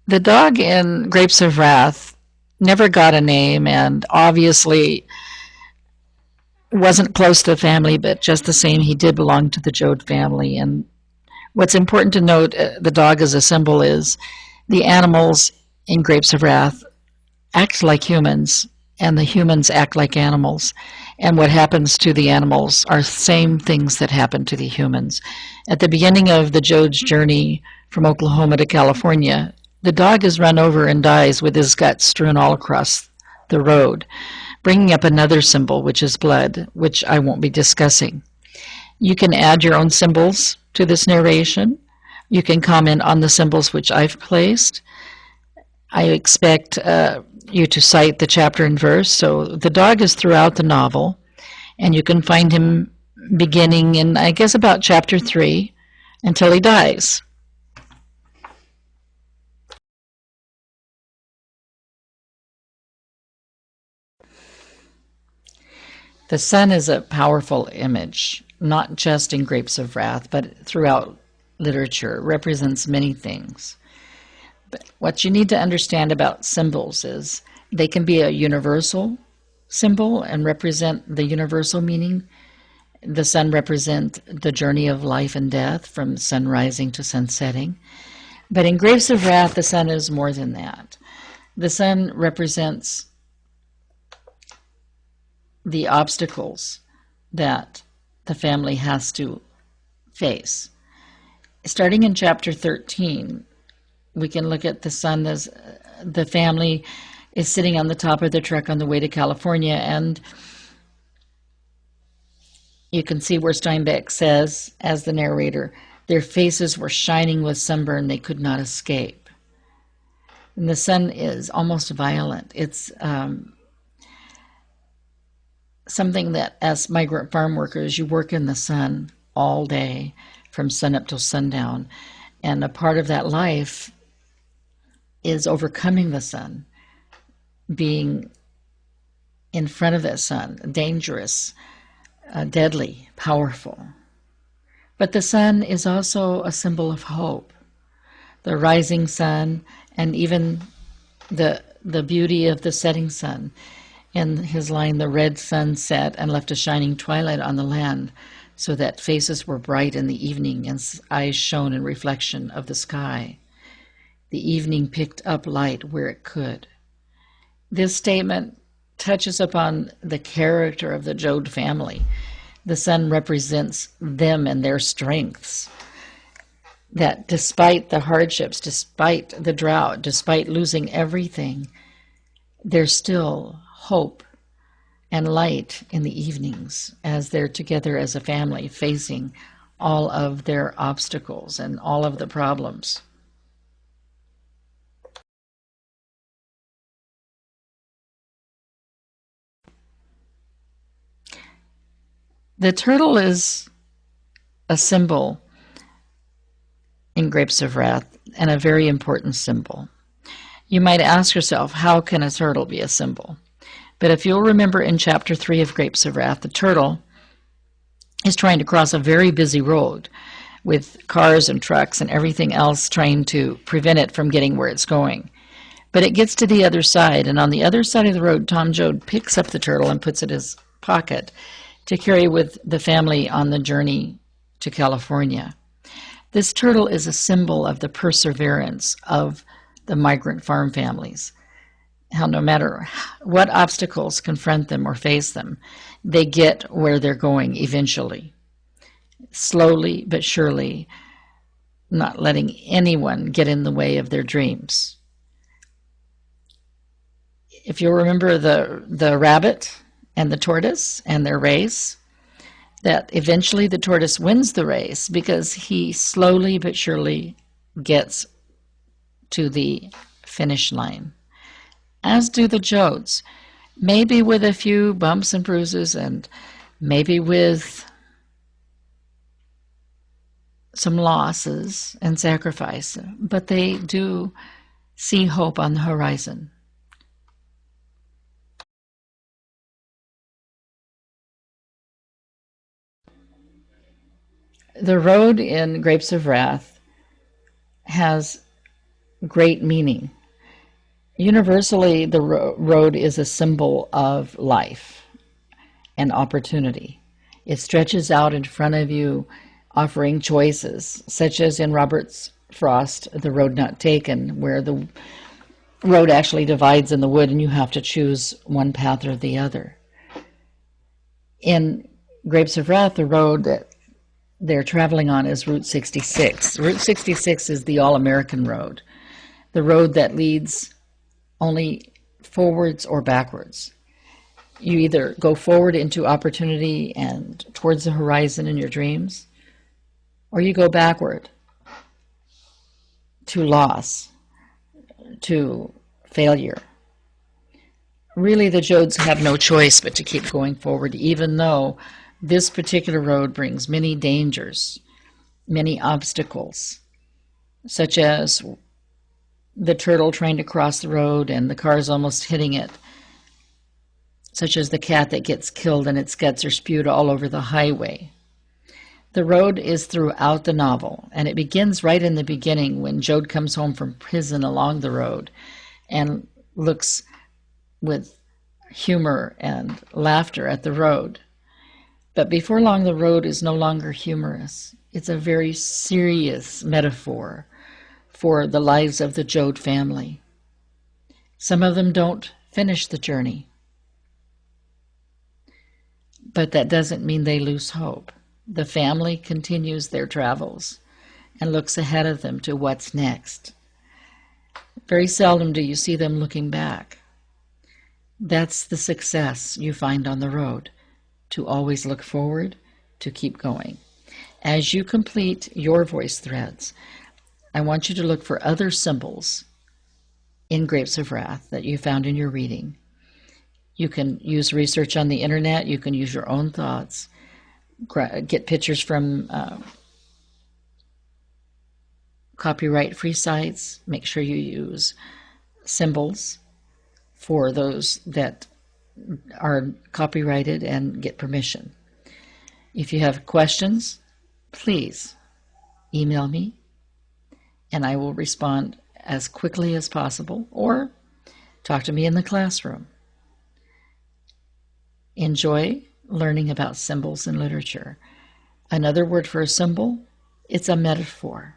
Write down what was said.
The dog in Grapes of Wrath never got a name and obviously wasn't close to the family, but just the same, he did belong to the Joad family. And what's important to note, the dog as a symbol is the animals in Grapes of Wrath act like humans, and the humans act like animals. And what happens to the animals are same things that happen to the humans. At the beginning of the Joad's journey from Oklahoma to California, the dog is run over and dies with his guts strewn all across the road, bringing up another symbol, which is blood, which I won't be discussing. You can add your own symbols to this narration. You can comment on the symbols which I've placed. I expect you to cite the chapter and verse. So the dog is throughout the novel, and you can find him beginning in, I guess, about chapter 3 until he dies. The sun is a powerful image, not just in Grapes of Wrath, but throughout literature. It represents many things. But what you need to understand about symbols is they can be a universal symbol and represent the universal meaning. The sun represents the journey of life and death from sun rising to sun setting. But in Grapes of Wrath, the sun is more than that. The sun represents the obstacles that the family has to face. Starting in chapter 13, we can look at the sun as the family is sitting on the top of the truck on the way to California, and you can see where Steinbeck says, as the narrator, their faces were shining with sunburn, they could not escape. And the sun is almost violent. It's something that, as migrant farm workers, you work in the sun all day from sunup till sundown, and a part of that life is overcoming the sun, being in front of that sun, dangerous, deadly, powerful. But the sun is also a symbol of hope. The rising sun and even the beauty of the setting sun. In his line, the red sun set and left a shining twilight on the land, so that faces were bright in the evening and eyes shone in reflection of the sky. The evening picked up light where it could. This statement touches upon the character of the Joad family. The sun represents them and their strengths. That despite the hardships, despite the drought, despite losing everything, there's still hope and light in the evenings as they're together as a family facing all of their obstacles and all of the problems. The turtle is a symbol in Grapes of Wrath and a very important symbol. You might ask yourself, how can a turtle be a symbol? But if you'll remember in chapter 3 of Grapes of Wrath, the turtle is trying to cross a very busy road with cars and trucks and everything else trying to prevent it from getting where it's going. But it gets to the other side, and on the other side of the road, Tom Joad picks up the turtle and puts it in his pocket to carry with the family on the journey to California. This turtle is a symbol of the perseverance of the migrant farm families. How no matter what obstacles confront them or face them, they get where they're going eventually. Slowly but surely, not letting anyone get in the way of their dreams. If you remember the rabbit and the tortoise and their race, that eventually the tortoise wins the race because he slowly but surely gets to the finish line, as do the Joads, maybe with a few bumps and bruises and maybe with some losses and sacrifice, but they do see hope on the horizon. The road in Grapes of Wrath has great meaning. Universally, the road is a symbol of life and opportunity. It stretches out in front of you, offering choices, such as in Robert Frost, The Road Not Taken, where the road actually divides in the wood and you have to choose one path or the other. In Grapes of Wrath, the road that they're traveling on is Route 66. Route 66 is the all-American road, the road that leads only forwards or backwards. You either go forward into opportunity and towards the horizon in your dreams, or you go backward to loss, to failure. Really, the Jodes have no choice but to keep going forward, even though this particular road brings many dangers, many obstacles, such as the turtle trying to cross the road and the car's almost hitting it, such as the cat that gets killed and its guts are spewed all over the highway. The road is throughout the novel, and it begins right in the beginning when Jode comes home from prison along the road and looks with humor and laughter at the road. But before long, the road is no longer humorous. It's a very serious metaphor for the lives of the Jode family. Some of them don't finish the journey, but that doesn't mean they lose hope. The family continues their travels and looks ahead of them to what's next. Very seldom do you see them looking back. That's the success you find on the road, to always look forward, to keep going. As you complete your voice threads, I want you to look for other symbols in Grapes of Wrath that you found in your reading. You can use research on the internet. You can use your own thoughts. Get pictures from copyright-free sites. Make sure you use symbols for those that are copyrighted and get permission. If you have questions, please email me and I will respond as quickly as possible, or talk to me in the classroom. Enjoy learning about symbols in literature. Another word for a symbol, it's a metaphor.